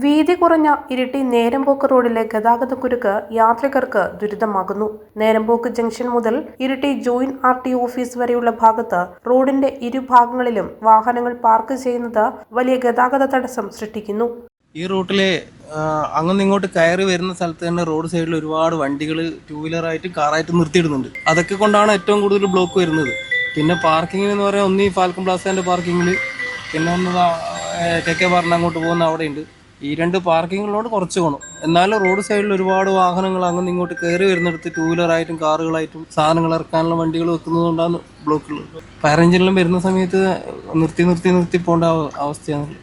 വീതി കുറഞ്ഞ ഇരിട്ടി നേരമ്പോക്ക് റോഡിലെ ഗതാഗതക്കുരുക്ക് യാത്രികർക്ക് ദുരിതമാകുന്നു. നേരമ്പോക്ക് ജംഗ്ഷൻ മുതൽ ഇരിട്ടി ജോയിന്റ് RTO ഓഫീസ് വരെയുള്ള ഭാഗത്ത് റോഡിന്റെ ഇരുഭാഗങ്ങളിലും വാഹനങ്ങൾ പാർക്ക് ചെയ്യുന്നത് വലിയ ഗതാഗത തടസ്സം സൃഷ്ടിക്കുന്നു. ഈ റൂട്ടിലെ അങ്ങോട്ട് ഇങ്ങോട്ട് കയറി വരുന്ന സ്ഥലത്ത് തന്നെ റോഡ് സൈഡിൽ ഒരുപാട് വണ്ടികൾ ടൂ വീലറായിട്ട് കാറായിട്ട് നിർത്തിയിടുന്നുണ്ട്. അതൊക്കെ കൊണ്ടാണ് ഏറ്റവും കൂടുതൽ ബ്ലോക്ക് വരുന്നത്. പിന്നെ പാർക്കിംഗ് എന്ന് പറയാൻ ഒന്ന് ഈ ഫാൽക്കൺ പ്ലാസേൻ്റെ പാർക്കിങ്ങിൽ, പിന്നെ ഒന്ന് KK ബാറിന് അങ്ങോട്ട് പോകുന്ന അവിടെയുണ്ട്. ഈ രണ്ട് പാർക്കിങ്ങുകളോട് കുറച്ച് പോകണം. എന്നാലും റോഡ് സൈഡിൽ ഒരുപാട് വാഹനങ്ങൾ അങ്ങനെ ഇങ്ങോട്ട് കയറി വരുന്നിടത്ത് ടൂ വീലറായിട്ടും കാറുകളായിട്ടും സാധനങ്ങൾ ഇറക്കാനുള്ള വണ്ടികൾ വെക്കുന്നതുകൊണ്ടാണ് ബ്ലോക്കുകൾ. ഫയർ എഞ്ചിനെല്ലാം വരുന്ന സമയത്ത് നിർത്തി പോകേണ്ട അവസ്ഥയാണ്.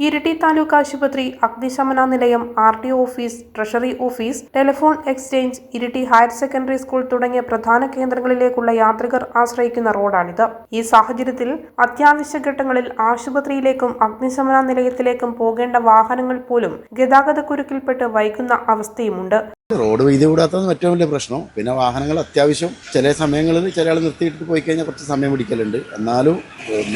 ഇരിട്ടി താലൂക്ക് ആശുപത്രി, അഗ്നിശമന നിലയം, RTO office, treasury office, telephone exchange, Iritty higher secondary school തുടങ്ങിയ പ്രധാന കേന്ദ്രങ്ങളിലേക്കുള്ള യാത്രികർ ആശ്രയിക്കുന്ന റോഡാണിത്. ഈ സാഹചര്യത്തിൽ അത്യാവശ്യ ഘട്ടങ്ങളിൽ ആശുപത്രിയിലേക്കും അഗ്നിശമന നിലയത്തിലേക്കും പോകേണ്ട വാഹനങ്ങൾ പോലും ഗതാഗതക്കുരുക്കിൽപ്പെട്ട് വൈകുന്ന അവസ്ഥയുമുണ്ട്. റോഡ് വീതി കൂടാത്തത് ഏറ്റവും വലിയ പ്രശ്നം. പിന്നെ വാഹനങ്ങൾ അത്യാവശ്യം ചില സമയങ്ങളിൽ ചില ആൾ നിർത്തിയിട്ട് പോയി കഴിഞ്ഞാൽ കുറച്ച് സമയം പിടിക്കലുണ്ട്. എന്നാലും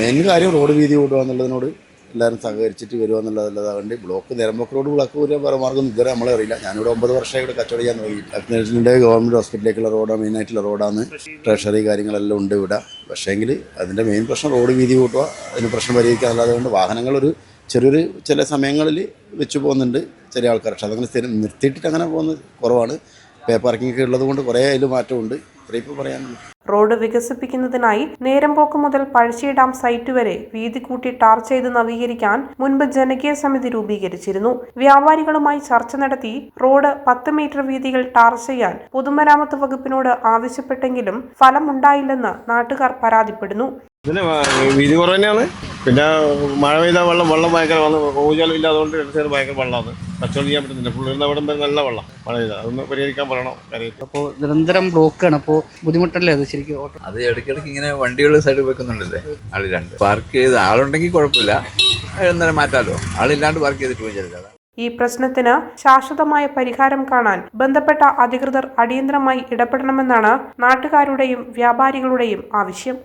മെയിൻ കാര്യം റോഡ് വീതി കൂടുക എന്നുള്ളതിനോട് എല്ലാവരും സഹകരിച്ചിട്ട് വരിക എന്നുള്ളതല്ലാതെ ബ്ലോക്ക് നേരമ്പോക്ക് റോഡ് ബ്ലോക്ക് വരെ വേറെ മാർഗ്ഗം ഇതുവരെ നമ്മളെ അറിയില്ല. ഞാനിവിടെ 9 വർഷമായി ഇവിടെ കച്ചവടം ചെയ്യാൻ തുടങ്ങി. ഗവൺമെൻറ് ഹോസ്പിറ്റലിലേക്കുള്ള റോഡാണ്, മെയിനായിട്ടുള്ള റോഡാണ്. ട്രഷറി കാര്യങ്ങളെല്ലാം ഉണ്ട് ഇവിടെ. പക്ഷേങ്കിൽ അതിൻ്റെ മെയിൻ പ്രശ്നം റോഡ് വീതി കൂട്ടുക, അതിന് പ്രശ്നം പരിഹരിക്കുക അല്ലാതെ ചെറിയൊരു ചില സമയങ്ങളിൽ വെച്ച് പോകുന്നുണ്ട് ചില ആൾക്കാർ. പക്ഷെ അതങ്ങനെ സ്ഥിരം നിർത്തിയിട്ടിട്ട് അങ്ങനെ പോകുന്നത് കുറവാണ്. പേ പാർക്കിംഗ് ഒക്കെ ഉള്ളത് കൊണ്ട് കുറേ അതിൽ മാറ്റമുണ്ട്. ഇപ്പോൾ പറയാനുണ്ട്. റോഡ് വികസിപ്പിക്കുന്നതിനായി നേരമ്പോക്ക് മുതൽ പഴശ്ശി ഡാം സൈറ്റ് വരെ വീതി കൂട്ടി ടാർ ചെയ്ത് നവീകരിക്കാൻ മുൻപ് ജനകീയ സമിതി രൂപീകരിച്ചിരുന്നു. വ്യാപാരികളുമായി ചർച്ച നടത്തി റോഡ് 10 മീറ്റർ വീതികൾ ടാർ ചെയ്യാൻ പൊതുമരാമത്ത് വകുപ്പിനോട് ആവശ്യപ്പെട്ടെങ്കിലും ഫലമുണ്ടായില്ലെന്ന് നാട്ടുകാർ പരാതിപ്പെടുന്നു. ഇതിന് വീതി കുറവ് തന്നെയാണ്. പിന്നെ മഴ പെയ്താൽ വെള്ളം ഭയങ്കര ഊർജ്ജം അതുകൊണ്ട് ഭയങ്കര വെള്ളമാണ്. കച്ചവടം ചെയ്യാൻ പറ്റുന്നില്ല. പുള്ളിരുന്ന അവിടെ നല്ല വെള്ളം മഴ പെയ്താൽ അതൊന്ന് പരിഹരിക്കാൻ പറയണം. അപ്പോൾ നിരന്തരം ബ്ലോക്കാണ്. അപ്പോൾ ബുദ്ധിമുട്ടല്ലേ അത് ശരിക്കും? അത് ഇടയ്ക്കിടയ്ക്ക് ഇങ്ങനെ വണ്ടികൾ സൈഡിൽ വെക്കുന്നുണ്ടല്ലേ ആളില്ലാണ്ട്. പാർക്ക് ചെയ്ത് ആളുണ്ടെങ്കിൽ കുഴപ്പമില്ല, എന്തായാലും മാറ്റാമല്ലോ. ആളില്ലാണ്ട് പാർക്ക് ചെയ്തിട്ട് പോയി. ഈ പ്രശ്നത്തിന് ശാശ്വതമായ പരിഹാരം കാണാൻ ബന്ധപ്പെട്ട അധികൃതർ അടിയന്തരമായി ഇടപെടണമെന്നാണ് നാട്ടുകാരുടെയും വ്യാപാരികളുടെയും ആവശ്യം.